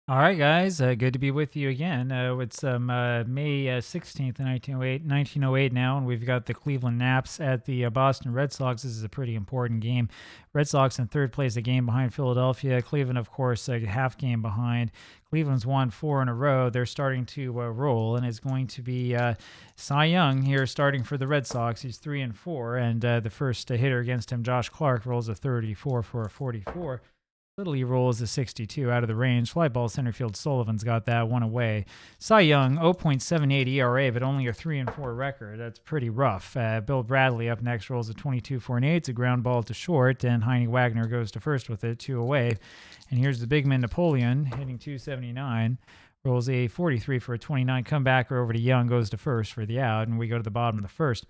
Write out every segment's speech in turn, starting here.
All right, guys. Good to be with you again. It's May 16th, 1908 now, and we've got the Cleveland Naps at the Boston Red Sox. This is a pretty important game. Red Sox in third place, a game behind Philadelphia. Cleveland, of course, a half game behind. Cleveland's won four in a row. They're starting to roll, and it's going to be Cy Young here starting for the Red Sox. He's 3-4, and the first hitter against him, Josh Clark, rolls a 34 for a 44. Little E rolls a 62 out of the range. Fly ball center field. Sullivan's got that one away. Cy Young, 0.78 ERA, but only a 3-4 record. That's pretty rough. Bill Bradley up next rolls a 22 for an 8. It's a ground ball to short, and Heine Wagner goes to first with it, two away. And here's the big man Napoleon hitting 279. Rolls a 43 for a 29. Comebacker over to Young, goes to first for the out, and we go to the bottom of the first.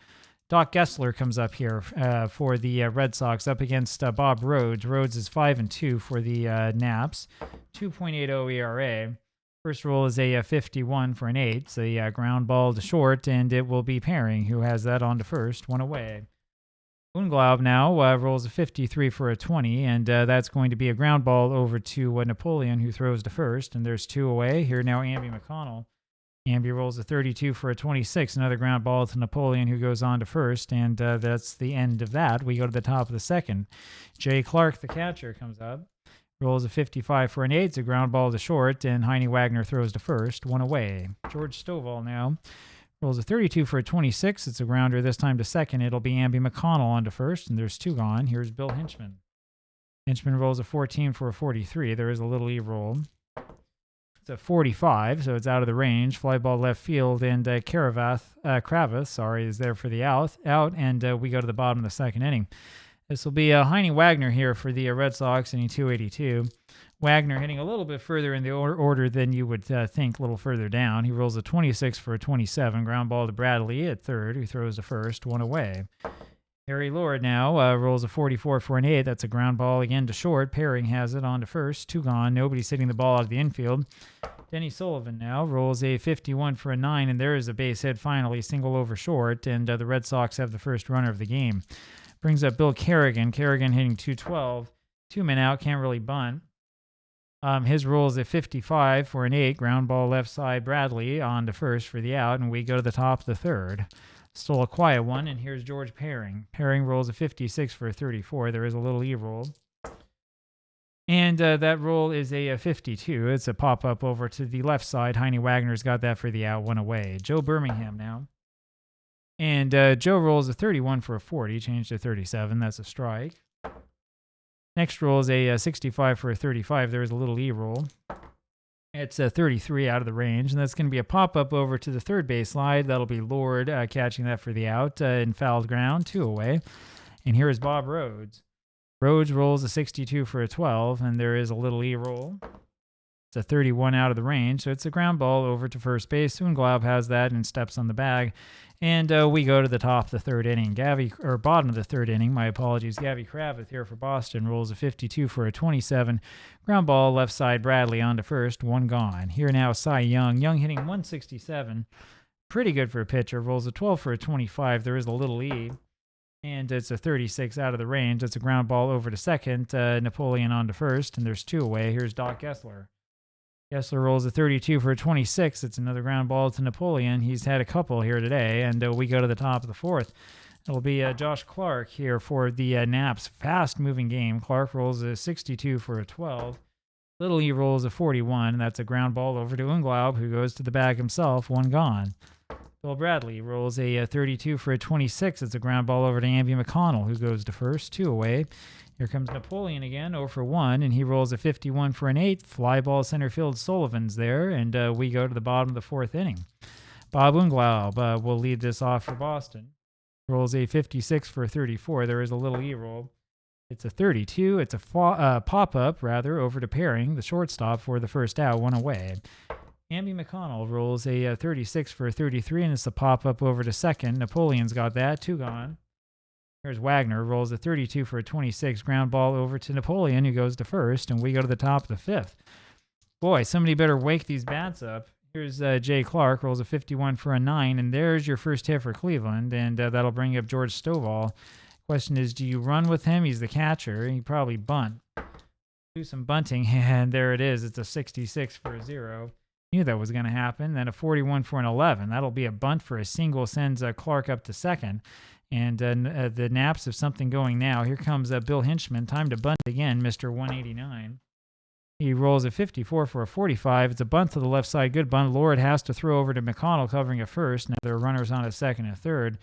Doc Gessler comes up here for the Red Sox up against Bob Rhodes. Rhodes is 5-2 for the Naps, 2.80 ERA. First roll is a 51 for an 8. It's a ground ball to short, and it will be Paring who has that on to first, one away. Unglaub now rolls a 53 for a 20, and that's going to be a ground ball over to Napoleon, who throws to first, and there's two away. Here now, Amby McConnell. Amby rolls a 32 for a 26, another ground ball to Napoleon, who goes on to first, and that's the end of that. We go to the top of the second. Jay Clark, the catcher, comes up, rolls a 55 for an 8, it's a ground ball to short, and Heine Wagner throws to first, one away. George Stovall now rolls a 32 for a 26, it's a grounder, this time to second. It'll be Amby McConnell on to first, and there's two gone. Here's Bill Hinchman. Hinchman rolls a 14 for a 43. There is a little E roll. It's a 45, so it's out of the range. Fly ball left field, and Kravitz, is there for the out, and we go to the bottom of the second inning. This will be Heine Wagner here for the Red Sox, inning 282. Wagner hitting a little bit further in the order than you would think, a little further down. He rolls a 26 for a 27, ground ball to Bradley at third, who throws to first, one away. Harry Lord now rolls a 44 for an 8. That's a ground ball again to short. Paring has it on to first. Two gone. Nobody's hitting the ball out of the infield. Denny Sullivan now rolls a 51 for a 9, and there is a base hit finally, single over short, and the Red Sox have the first runner of the game. Brings up Bill Kerrigan. Kerrigan hitting 212. 2 men out, can't really bunt. His roll is a 55 for an 8. Ground ball left side. Bradley on to first for the out, and we go to the top of the third. Still a quiet one, and here's George Paring. Paring rolls a 56 for a 34. There is a little E roll. And that roll is a 52. It's a pop-up over to the left side. Heine Wagner's got that for the out, one away. Joe Birmingham now. And Joe rolls a 31 for a 40. Changed to 37. That's a strike. Next roll is a 65 for a 35. There is a little E roll. It's a 33 out of the range, and that's going to be a pop-up over to the third base slide. That'll be Lord catching that for the out in fouled ground, two away. And here is Bob Rhodes. Rhodes rolls a 62 for a 12, and there is a little E roll. It's a 31 out of the range, so it's a ground ball over to first base. Unglaub has that and steps on the bag. And we go to the top of the third inning. Bottom of the third inning, my apologies. Gavy Kravitz here for Boston rolls a 52 for a 27. Ground ball left side, Bradley on to first, one gone. Here now, Cy Young. Young hitting 167. Pretty good for a pitcher. Rolls a 12 for a 25. There is a little E. And it's a 36 out of the range. It's a ground ball over to second. Napoleon on to first, and there's two away. Here's Doc Gessler. Gessler rolls a 32 for a 26. It's another ground ball to Napoleon. He's had a couple here today, and we go to the top of the fourth. It'll be Josh Clark here for the Naps. Fast-moving game. Clark rolls a 62 for a 12. Little E rolls a 41, and that's a ground ball over to Unglaub, who goes to the bag himself, one gone. Bill Bradley rolls a 32 for a 26. It's a ground ball over to Amby McConnell, who goes to first, two away. Here comes Napoleon again, 0 for 1, and he rolls a 51 for an 8. Fly ball center field. Sullivan's there, and we go to the bottom of the fourth inning. Bob Unglaub will lead this off for Boston. Rolls a 56 for a 34. There is a little E roll. It's a 32. It's a pop-up, over to Paring, the shortstop, for the first out, one away. Amby McConnell rolls a 36 for a 33, and it's a pop-up over to second. Napoleon's got that, two gone. Here's Wagner, rolls a 32 for a 26, ground ball over to Napoleon, who goes to first, and we go to the top of the fifth. Boy, somebody better wake these bats up. Here's Jay Clark, rolls a 51 for a 9, and there's your first hit for Cleveland, and that'll bring up George Stovall. Question is, do you run with him? He's the catcher. He probably bunt. Do some bunting, and there it is. It's a 66 for a 0. Knew that was going to happen. Then a 41 for an 11. That'll be a bunt for a single, sends Clark up to second. And the naps of something going now. Here comes Bill Hinchman. Time to bunt again, Mr. 189. He rolls a 54 for a 45. It's a bunt to the left side. Good bunt. Lord has to throw over to McConnell covering a first. Now there are runners on a second and third.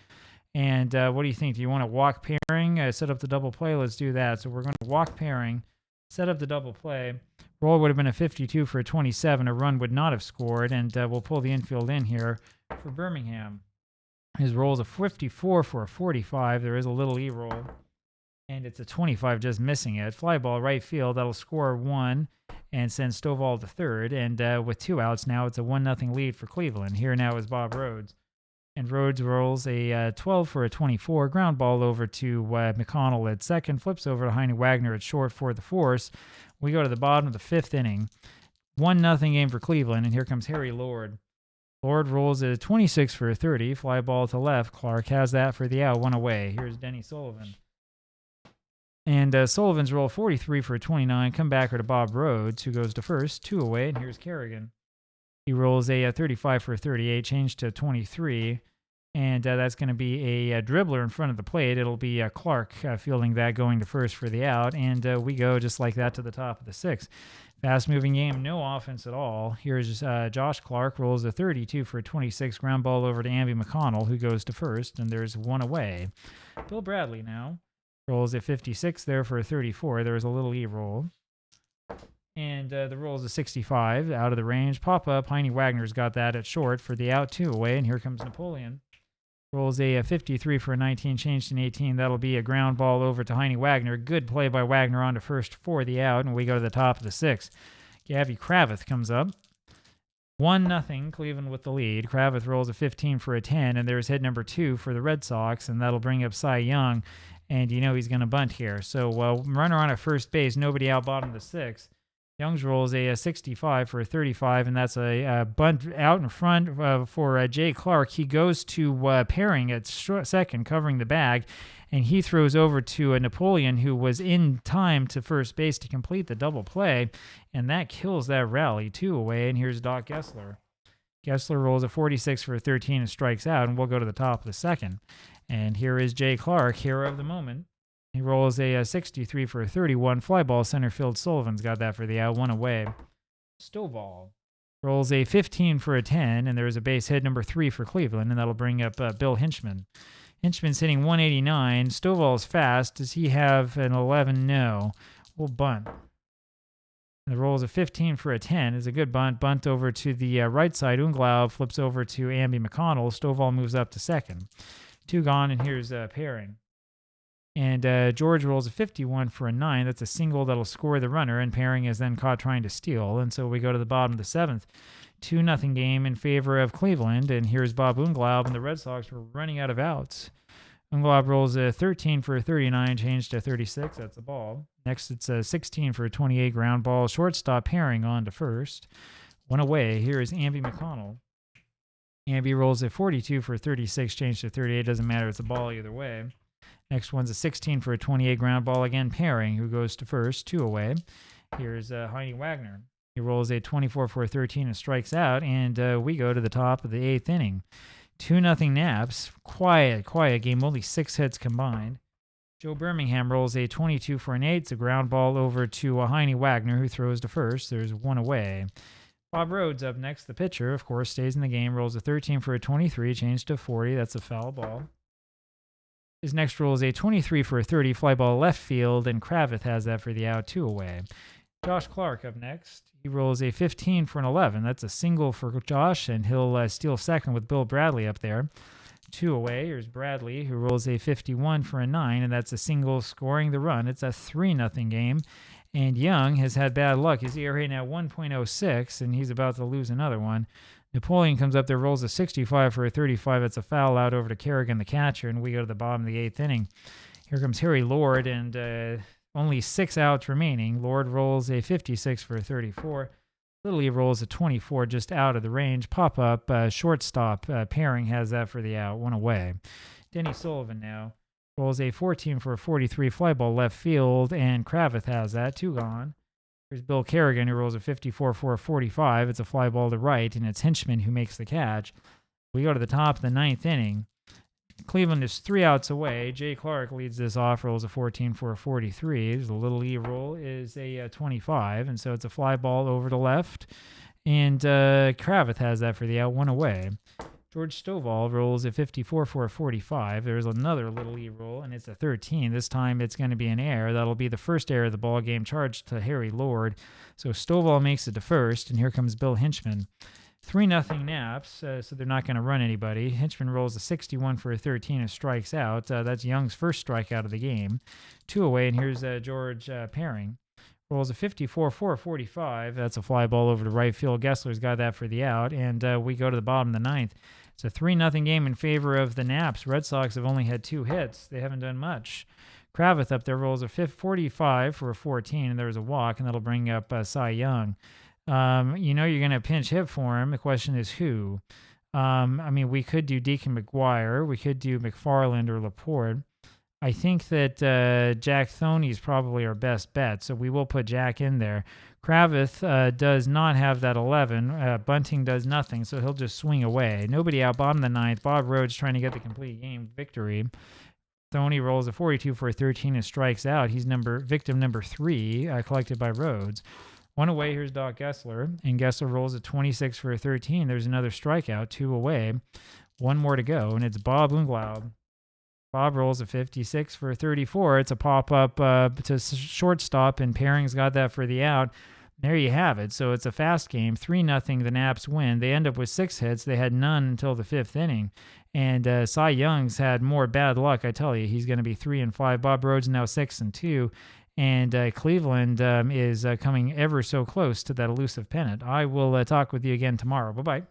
And what do you think? Do you want to walk pairing? Set up the double play? Let's do that. So we're going to walk pairing, set up the double play. Roll would have been a 52 for a 27. A run would not have scored. And we'll pull the infield in here for Birmingham. His roll is a 54 for a 45. There is a little E-roll. And it's a 25, just missing it. Fly ball right field. That'll score 1 and send Stovall to third. And with 2 outs now, it's a 1-0 lead for Cleveland. Here now is Bob Rhodes. And Rhodes rolls a 12 for a 24. Ground ball over to McConnell at second. Flips over to Heine Wagner at short for the force. We go to the bottom of the 5th inning. 1-0 game for Cleveland. And here comes Harry Lord. Lord rolls a 26 for a 30. Fly ball to left. Clark has that for the out. 1 away. Here's Denny Sullivan. And Sullivan's roll 43 for a 29. Comebacker to Bob Rhodes, who goes to first. 2 away. And here's Kerrigan. He rolls a 35 for a 38. Change to 23. And that's going to be a dribbler in front of the plate. It'll be Clark fielding that, going to first for the out. And we go just like that to the top of the 6th. Fast-moving game, no offense at all. Here's Josh Clark, rolls a 32 for a 26. Ground ball over to Amby McConnell, who goes to first. And there's 1 away. Bill Bradley now rolls a 56 there for a 34. There was a little E-roll. And the roll is a 65 out of the range. Pop-up, Heine Wagner's got that at short for the out. 2 away. And here comes Napoleon. Rolls a 53 for a 19, changed an 18. That'll be a ground ball over to Heine Wagner. Good play by Wagner on to first for the out, and we go to the top of the 6th. Gavy Kravitz comes up. 1-0, Cleveland with the lead. Kravitz rolls a 15 for a 10, and there's hit number 2 for the Red Sox, and that'll bring up Cy Young, and you know he's going to bunt here. So runner on at first base, nobody out bottom of the 6th. Young's rolls a 65 for a 35, and that's a bunt out in front for Jay Clark. He goes to pairing at second, covering the bag, and he throws over to Napoleon, who was in time to first base to complete the double play, and that kills that rally. 2 away, and here's Doc Gessler. Gessler rolls a 46 for a 13 and strikes out, and we'll go to the top of the 2nd. And here is Jay Clark, hero of the moment. He rolls a 63 for a 31. Fly ball center field. Sullivan's got that for the out. 1 away. Stovall rolls a 15 for a 10, and there's a base hit number 3 for Cleveland, and that'll bring up Bill Hinchman. Hinchman's hitting 189. Stovall's fast. Does he have an 11? No. We'll bunt. And the roll is a 15 for a 10. Is a good bunt. Bunt over to the right side. Unglau flips over to Amby McConnell. Stovall moves up to second. 2 gone, and here's pairing. And George rolls a 51 for a 9. That's a single that'll score the runner, and pairing is then caught trying to steal. And so we go to the bottom of the 7th. 2-0 game in favor of Cleveland. And here's Bob Unglaub, and the Red Sox were running out of outs. Unglaub rolls a 13 for a 39, changed to 36. That's a ball. Next, it's a 16 for a 28 ground ball. Shortstop pairing on to first. 1 away. Here is Amby McConnell. Amby rolls a 42 for a 36, changed to 38. Doesn't matter. It's a ball either way. Next one's a 16 for a 28 ground ball. Again, pairing, who goes to first. 2 away. Here's Heine Wagner. He rolls a 24 for a 13 and strikes out. And we go to the top of the 8th inning. 2-0 Naps. Quiet game. Only 6 hits combined. Joe Birmingham rolls a 22 for an 8. It's a ground ball over to Heine Wagner, who throws to first. There's 1 away. Bob Rhodes up next. The pitcher, of course, stays in the game. Rolls a 13 for a 23. Changed to 40. That's a foul ball. His next roll is a 23 for a 30, fly ball left field, and Kravitz has that for the out. 2 away. Josh Clark up next. He rolls a 15 for an 11. That's a single for Josh, and he'll steal second with Bill Bradley up there. 2 away. Here's Bradley, who rolls a 51 for a 9, and that's a single scoring the run. It's a 3-0 game, and Young has had bad luck. His ERA now 1.06, and he's about to lose another one. Napoleon comes up there, rolls a 65 for a 35. It's a foul out over to Kerrigan, the catcher, and we go to the bottom of the 8th inning. Here comes Harry Lord, and only 6 outs remaining. Lord rolls a 56 for a 34. Little E rolls a 24 just out of the range. Pop-up, shortstop pairing has that for the out. 1 away. Denny Sullivan now rolls a 14 for a 43. Fly ball left field, and Kravitz has that. 2 gone. Here's Bill Kerrigan, who rolls a 54 for a 45. It's a fly ball to right, and it's Hinchman who makes the catch. We go to the top of the 9th inning. Cleveland is 3 outs away. Jay Clark leads this off, rolls a 14 for a 43. The little E roll is a 25, and so it's a fly ball over to left. And Kravitz has that for the out, 1 away. George Stovall rolls a 54 for a 45. There's another little E roll, and it's a 13. This time it's going to be an error. That'll be the first error of the ball game, charged to Harry Lord. So Stovall makes it to first, and here comes Bill Hinchman. 3-0 Naps, so they're not going to run anybody. Hinchman rolls a 61 for a 13 and strikes out. That's Young's first strikeout of the game. 2 away, and here's George Paring. Rolls a 54 for a 45. That's a fly ball over to right field. Gessler's got that for the out, and we go to the bottom of the 9th. It's a 3-0 game in favor of the Naps. Red Sox have only had 2 hits. They haven't done much. Kravitz up there rolls a 45 for a 14, and there's a walk, and that'll bring up Cy Young. You're going to pinch hit for him. The question is who? We could do Deacon McGuire. We could do McFarland or Laporte. I think that Jack Thoney is probably our best bet, so we will put Jack in there. Kravitz does not have that 11. Bunting does nothing, so he'll just swing away. Nobody out, bottom of the 9th. Bob Rhodes trying to get the complete game victory. Thoney rolls a 42 for a 13 and strikes out. He's victim number 3, collected by Rhodes. 1 away, here's Doc Gessler, and Gessler rolls a 26 for a 13. There's another strikeout, 2 away. 1 more to go, and it's Bob Unglaub. Bob rolls a 56 for a 34. It's a pop-up to shortstop, and Paring's got that for the out. There you have it. So it's a fast game, 3-0. The Naps win. They end up with 6 hits. They had none until the 5th inning. And Cy Young's had more bad luck, I tell you. He's going to be 3-5. Bob Rhodes now 6-2. And Cleveland is coming ever so close to that elusive pennant. I will talk with you again tomorrow. Bye-bye.